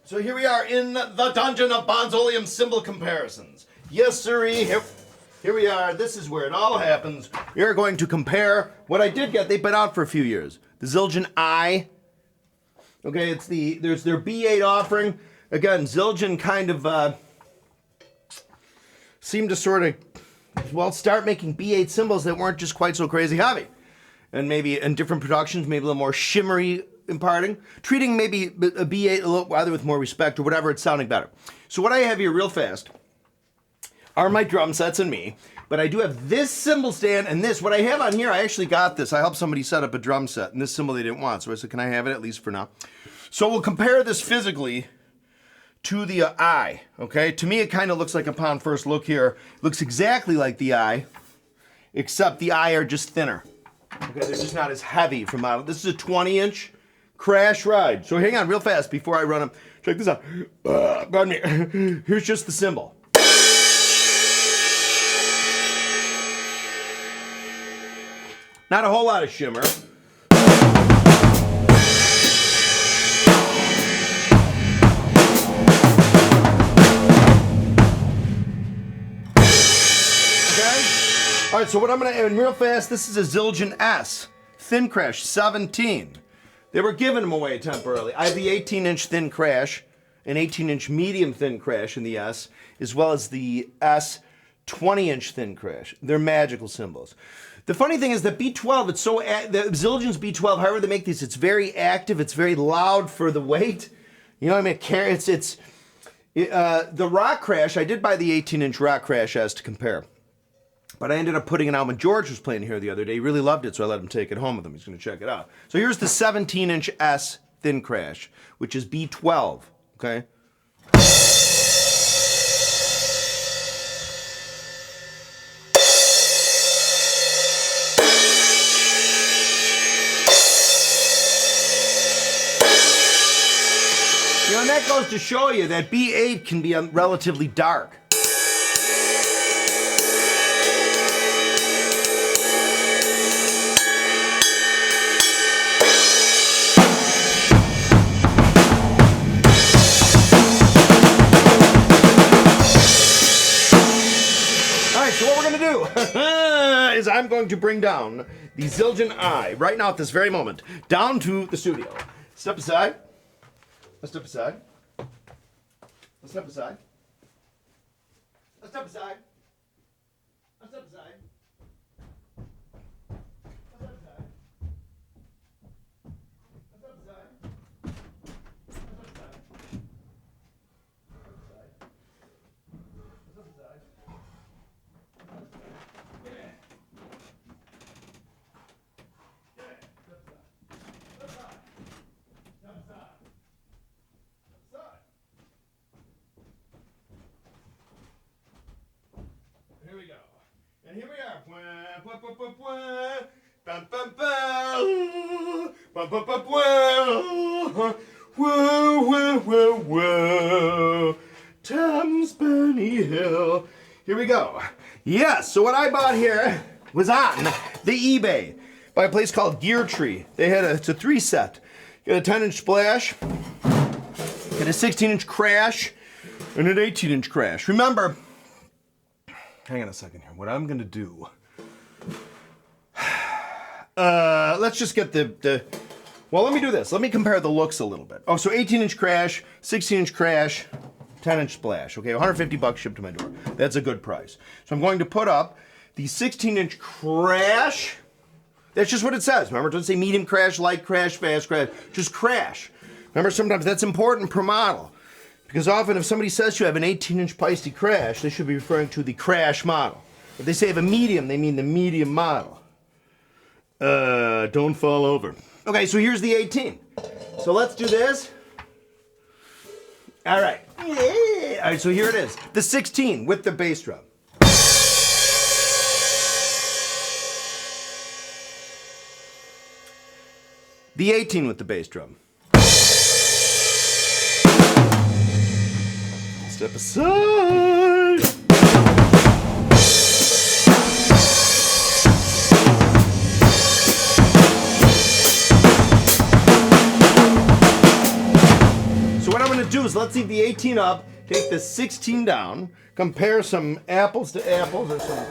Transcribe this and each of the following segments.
So here we are in the dungeon of Bonzoleum cymbal comparisons. Yes, sirree. Here we are. This is where it all happens. We are going to compare what I did get. They've been out for a few years. The Zildjian I. Okay, there's their B8 offering. Again, Zildjian kind of seemed to sort of, well, start making B8 cymbals that weren't just quite so crazy heavy. And maybe in different productions, maybe a little more shimmery imparting. Treating maybe a B8 a little either with more respect or whatever, it's sounding better. So what I have here real fast are my drum sets and me. But I do have this cymbal stand and this. What I have on here, I actually got this. I helped somebody set up a drum set, and this cymbal they didn't want. So I said, can I have it at least for now? So we'll compare this physically to the I, okay? To me, it kind of looks like, upon first look here, it looks exactly like the I, except the I are just thinner. Okay, they're just not as heavy from out. This is a 20-inch crash ride. So hang on real fast before I run them. Check this out. Pardon me. Here's just the cymbal. Not a whole lot of shimmer. All right, so what I'm going to add real fast, this is a Zildjian S, thin crash, 17. They were giving them away temporarily. I have the 18-inch thin crash, an 18-inch medium thin crash in the S, as well as the S 20-inch thin crash. They're magical cymbals. The funny thing is that B12, it's so, the Zildjian's B12, however they make these, it's very active, it's very loud for the weight. You know what I mean? The rock crash, I did buy the 18-inch rock crash S to compare. But I ended up putting it out when George was playing here the other day. He really loved it, so I let him take it home with him. He's going to check it out. So here's the 17-inch S thin crash, which is B12, okay? You know, and that goes to show you that B8 can be relatively dark. Is I'm going to bring down the Zildjian I right now at this very moment down to the studio. Step aside. Let's step aside. Let's step aside. Let's step aside. Let's step aside. Here we go. And here we are. Whoa. Thames Benny Hill. Here we go. Yes, so what I bought here was on the eBay by a place called Gear Tree. They had it's a 3-set. Got a 10-inch splash, got a 16-inch crash, and an 18-inch crash. Remember, hang on a second here. What I'm going to do, let's just get well, let me do this. Let me compare the looks a little bit. Oh, so 18-inch crash, 16-inch crash, 10-inch splash. Okay, $150 shipped to my door. That's a good price. So I'm going to put up the 16-inch crash. That's just what it says. Remember, it doesn't say medium crash, light crash, fast crash. Just crash. Remember, sometimes that's important per model. Because often if somebody says you have an 18-inch Paiste crash, they should be referring to the crash model. If they say have a medium, they mean the medium model. Don't fall over. Okay, so here's the 18. So let's do this. All right. Yeah. All right, so here it is. The 16 with the bass drum. The 18 with the bass drum. Step aside. So what I'm going to gonna do is let's leave the 18 up, take the 16 down, compare some apples to apples or some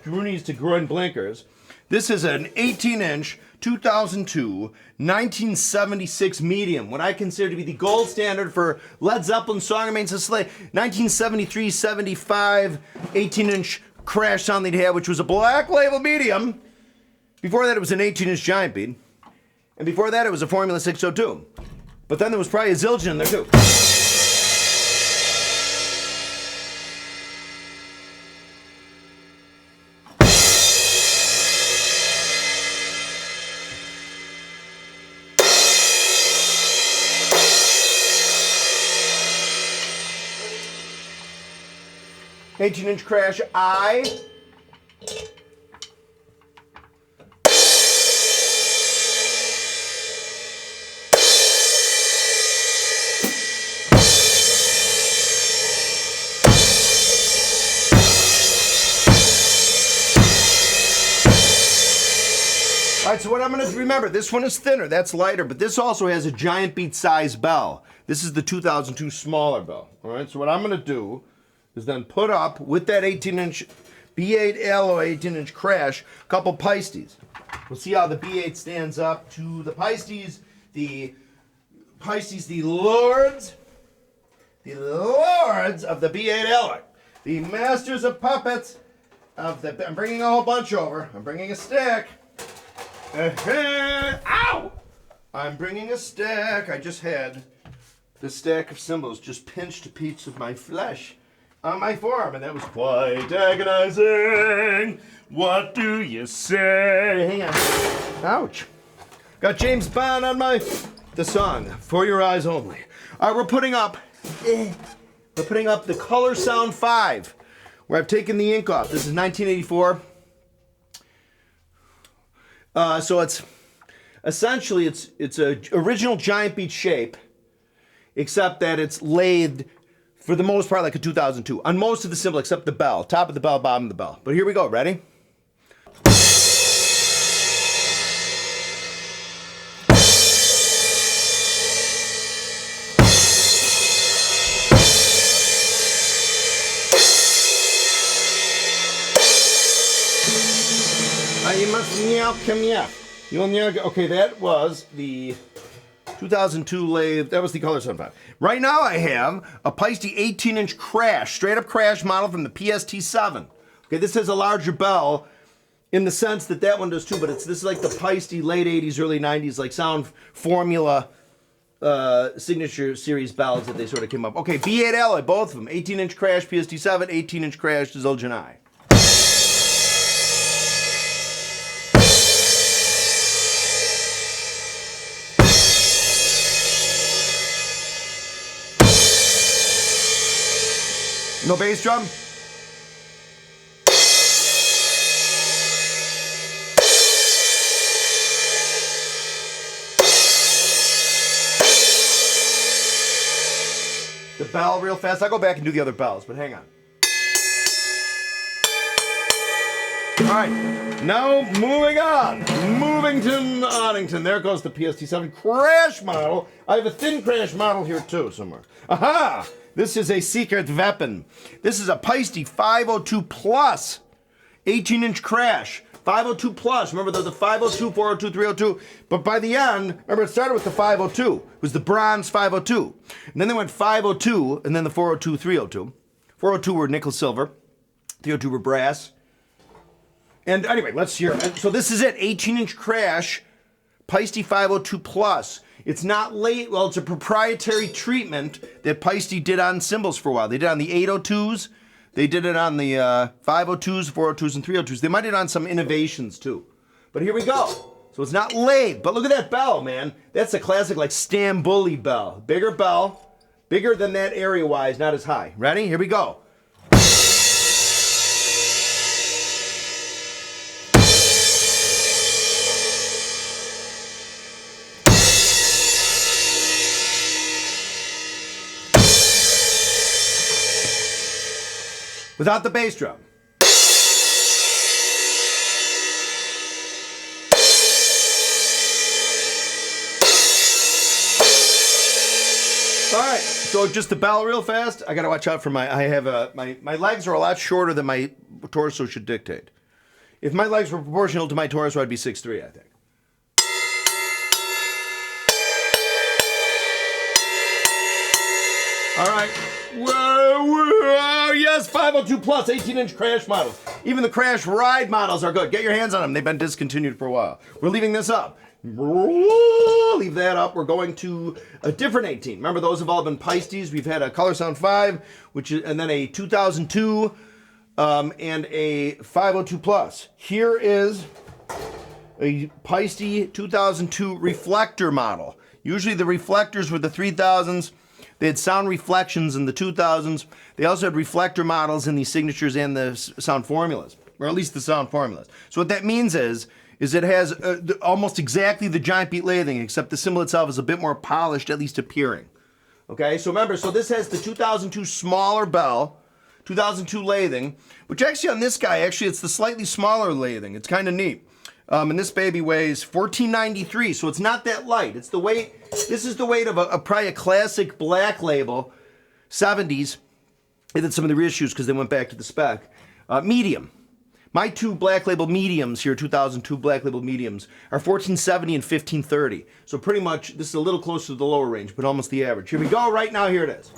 Grunies to groin blinkers. This is an 18-inch 2002 1976 medium, what I consider to be the gold standard for Led Zeppelin song remains a sleigh. 1973-75 18-inch crash sound they'd had, which was a black label medium. Before that, it was an 18-inch giant bead, and before that, it was a Formula 602. But then there was probably a Zildjian in there too. 18-inch crash I. All right, so what I'm going to remember, this one is thinner, that's lighter, but this also has a giant beat size bell. This is the 2002 smaller bell. All right, so what I'm going to do is then put up with that 18-inch B8 alloy 18-inch crash a couple Paistes. We'll see how the B8 stands up to the Paistes. The Paistes, the lords of the B8 alloy, the masters of puppets of the. I'm bringing a whole bunch over. I'm bringing a stack. Ow! I'm bringing a stack. I just had the stack of cymbals just pinched a piece of my flesh on my forearm, and that was quite agonizing. What do you say? Hang on. Ouch. Got James Bond on the song, For Your Eyes Only. All right, we're putting up the Color Sound 5, where I've taken the ink off. This is 1984. So it's essentially it's a original giant beat shape, except that it's lathed for the most part like a 2002 on most of the cymbal except the bell, top of the bell, bottom of the bell. But here we go. Ready? You must come here. Okay, that was the 2002 lathe. That was the Color Sound 5. Right now I have a Paiste 18-inch crash, straight up crash model from the PST7. Okay, this has a larger bell in the sense that that one does too, but this is like the Paiste late 80s, early 90s, like sound formula signature series bells that they sort of came up. Okay, B8 alloy, both of them. 18-inch crash PST7, 18-inch crash Zildjian I. No bass drum? The bell real fast. I'll go back and do the other bells, but hang on. All right, now moving on. Moving to Oddington. There goes the PST7 crash model. I have a thin crash model here too somewhere. Aha! This is a secret weapon. This is a Paiste 502 Plus 18-inch crash. 502 Plus. Remember, there's the 502, 402, 302. But by the end, remember, it started with the 502. It was the bronze 502. And then they went 502, and then the 402, 302. 402 were nickel silver. 302 were brass. And anyway, let's hear. So this is it. 18-inch crash. Paiste 502 Plus. It's not late. Well, it's a proprietary treatment that Paiste did on cymbals for a while. They did it on the 802s. They did it on the 502s, 402s, and 302s. They might do it on some innovations too. But here we go. So it's not late. But look at that bell, man. That's a classic like Cymbal bell. Bigger bell. Bigger than that area-wise, not as high. Ready? Here we go. Without the bass drum. All right, so just the bell real fast. I gotta watch out for my legs are a lot shorter than my torso should dictate. If my legs were proportional to my torso, I'd be 6'3", I think. All right. Whoa, yes, 502 plus 18-inch crash models. Even the crash ride models are good. Get your hands on them. They've been discontinued for a while. We're leaving this up. Leave that up. We're going to a different 18. Remember, those have all been Paistes. We've had a Color Sound 5, and then a 2002, and a 502 plus. Here is a Paiste 2002 Reflector model. Usually the Reflectors were the 3000s. They had sound reflections in the 2000s. They also had reflector models in the signatures and the sound formulas, or at least the sound formulas. So what that means is it has almost exactly the giant beat lathing, except the cymbal itself is a bit more polished, at least appearing. Okay, so remember, so this has the 2002 smaller bell, 2002 lathing, which actually on this guy, it's the slightly smaller lathing. It's kind of neat. And this baby weighs 1493, so it's not that light. It's the weight. This is the weight of probably a classic black label, 70s. They did some of the reissues because they went back to the spec. Medium. My two black label mediums here, 2002 black label mediums, are 1470 and 1530. So pretty much, this is a little closer to the lower range, but almost the average. Here we go. Right now, here it is.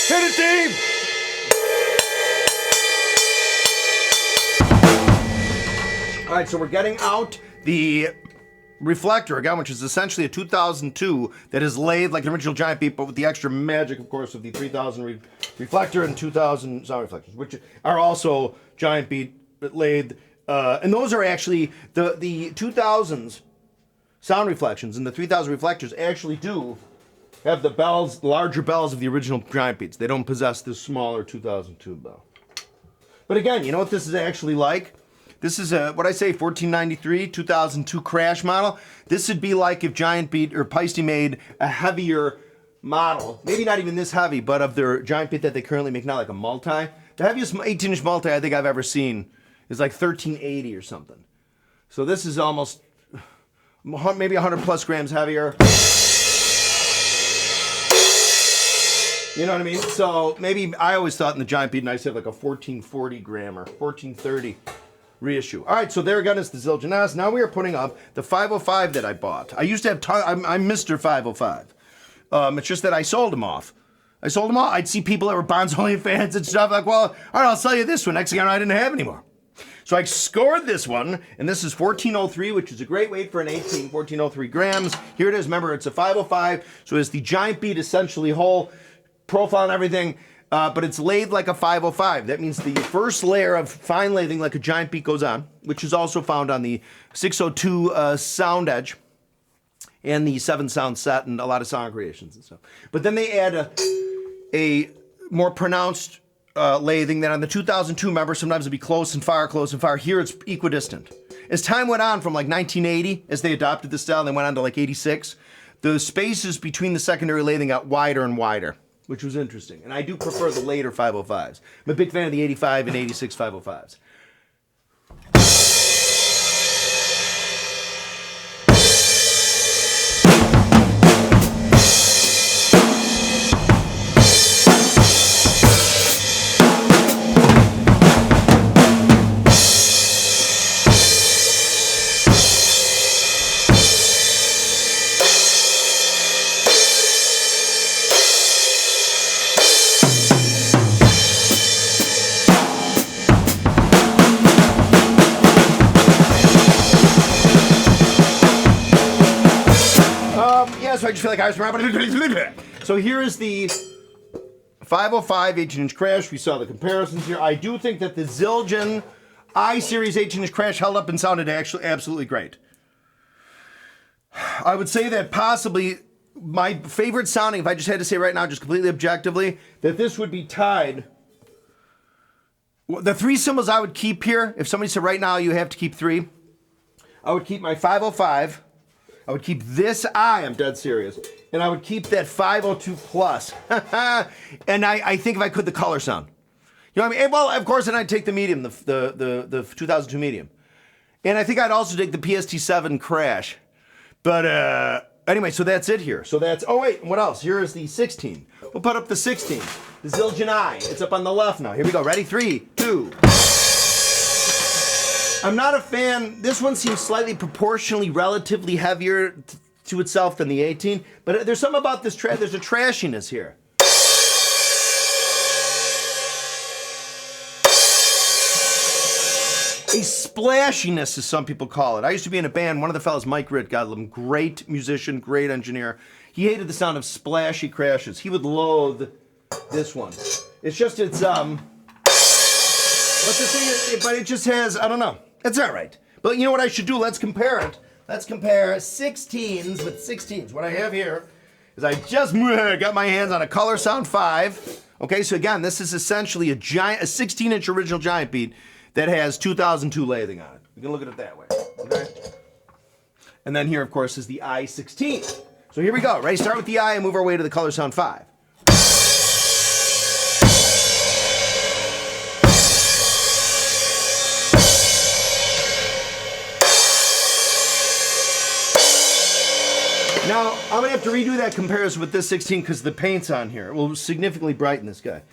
Hit it, team! All right, so we're getting out the Reflector again, which is essentially a 2002 that is laid like an original giant beat, but with the extra magic, of course, of the 3000 Reflector and 2000 sound reflectors, which are also giant beat laid. And those are actually the 2000s sound reflections, and the 3000 reflectors actually do have the bells, larger bells of the original giant beats. They don't possess this smaller 2002 bell. But again, you know what this is actually like? This is a, what I say, 1493, 2002 crash model. This would be like if Giant Beat or Paiste made a heavier model, maybe not even this heavy, but of their Giant Beat that they currently make now, like a multi. The heaviest 18-inch multi I think I've ever seen is like 1380 or something. So this is almost maybe 100 plus grams heavier. You know what I mean? So maybe I always thought in the Giant Beat, and I said like a 1440 gram or 1430 reissue. All right, so there again is the Zildjian S. Now we are putting up the 505 that I bought. I used to have, I'm Mr. 505. It's just that I sold them off. I'd see people that were Bonzoleum fans and stuff like, well, all right, I'll sell you this one. Next thing I know, I didn't have anymore. So I scored this one, and this is 1403, which is a great weight for an 18, 1403 grams. Here it is. Remember, it's a 505, so it's the Giant Beat essentially whole profile and everything, but it's laid like a 505. That means the first layer of fine lathing like a Giant Beat goes on, which is also found on the 602 Sound Edge and the 7 Sound Set and a lot of sound creations and stuff. But then they add a more pronounced lathing that on the 2002, remember, sometimes it'd be close and far, close and far. Here it's equidistant. As time went on from like 1980, as they adopted the style, they went on to like 86, the spaces between the secondary lathing got wider and wider, which was interesting. And I do prefer the later 505s. I'm a big fan of the 85 and 86 505s. So I just feel like I was around. So here is the 505 18-inch crash. We saw the comparisons here. I do think that the Zildjian I series 18-inch crash held up and sounded actually absolutely great. I would say that possibly my favorite sounding, if I just had to say right now, just completely objectively, that this would be tied The three cymbals I would keep here, if somebody said right now you have to keep three, I would keep my 505. I would keep this I, I'm dead serious. And I would keep that 502 plus. And I think if I could, the color sound. You know what I mean? Well, of course, then I'd take the medium, the 2002 medium. And I think I'd also take the PST7 Crash. But anyway, so that's it here. So that's, oh wait, what else? Here is the 16. We'll put up the 16. The Zildjian I. It's up on the left now. Here we go. Ready? 3, 2. I'm not a fan. This one seems slightly proportionally relatively heavier to itself than the 18. But there's something about this there's a trashiness here. A splashiness, as some people call it. I used to be in a band. One of the fellas, Mike Ritt, God love him, great musician, great engineer. He hated the sound of splashy crashes. He would loathe this one. It's just, it's, but the thing is, but it just has, I don't know. It's all right. But you know what I should do? Let's compare it. Let's compare 16s with 16s. What I have here is I just got my hands on a Color Sound 5. Okay, so again, this is essentially a 16-inch original giant beat that has 2002 lathing on it. You can look at it that way, okay? And then here, of course, is the I-16. So here we go. Ready? Start with the I and move our way to the Color Sound 5. Now, I'm going to have to redo that comparison with this 16 because the paint's on here. It will significantly brighten this guy.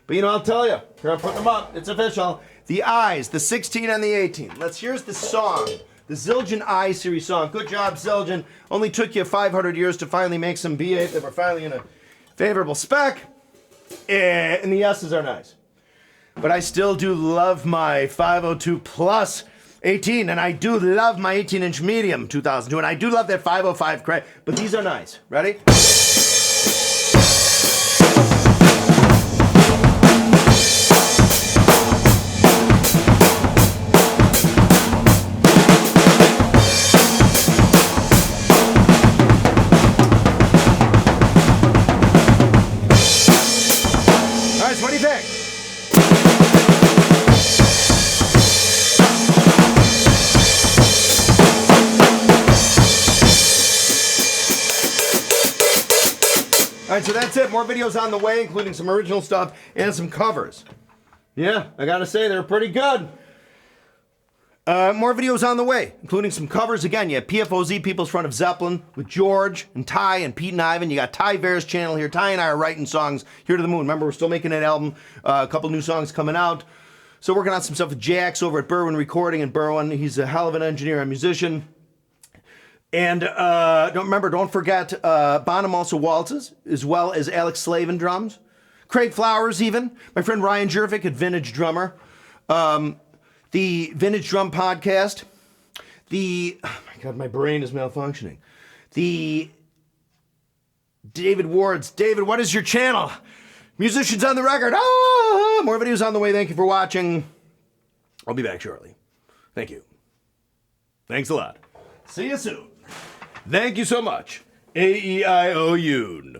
But you know, I'll tell you. Here, I'm putting them up. It's official. The I's, the 16 and the 18. Here's the song. The Zildjian I series song. Good job, Zildjian. Only took you 500 years to finally make some B8 that were finally in a favorable spec. And the S's are nice. But I still do love my 502 plus 18, and I do love my 18-inch medium 2002, and I do love that 505 crack, but these are nice. Ready? All right, so what do you think? All right, so that's it. More videos on the way, including some original stuff and some covers. Yeah, I gotta say, they're pretty good. More videos on the way, including some covers. Again, you have PFOZ, People's Front of Zeppelin, with George and Ty and Pete and Ivan. You got Ty Bear's channel here. Ty and I are writing songs here to the moon. Remember, we're still making an album. A couple new songs coming out. So working on some stuff with Jax over at Berwyn Recording in Berwyn. He's a hell of an engineer and musician. And don't forget, Bonham also waltzes, as well as Alex Slavin drums. Craig Flowers even. My friend Ryan Jervik at Vintage Drummer. The Vintage Drum Podcast. Oh my God, my brain is malfunctioning. The David Ward's. David, what is your channel? Musicians on the Record. More videos on the way. Thank you for watching. I'll be back shortly. Thank you. Thanks a lot. See you soon. Thank you so much. A-E-I-O-U.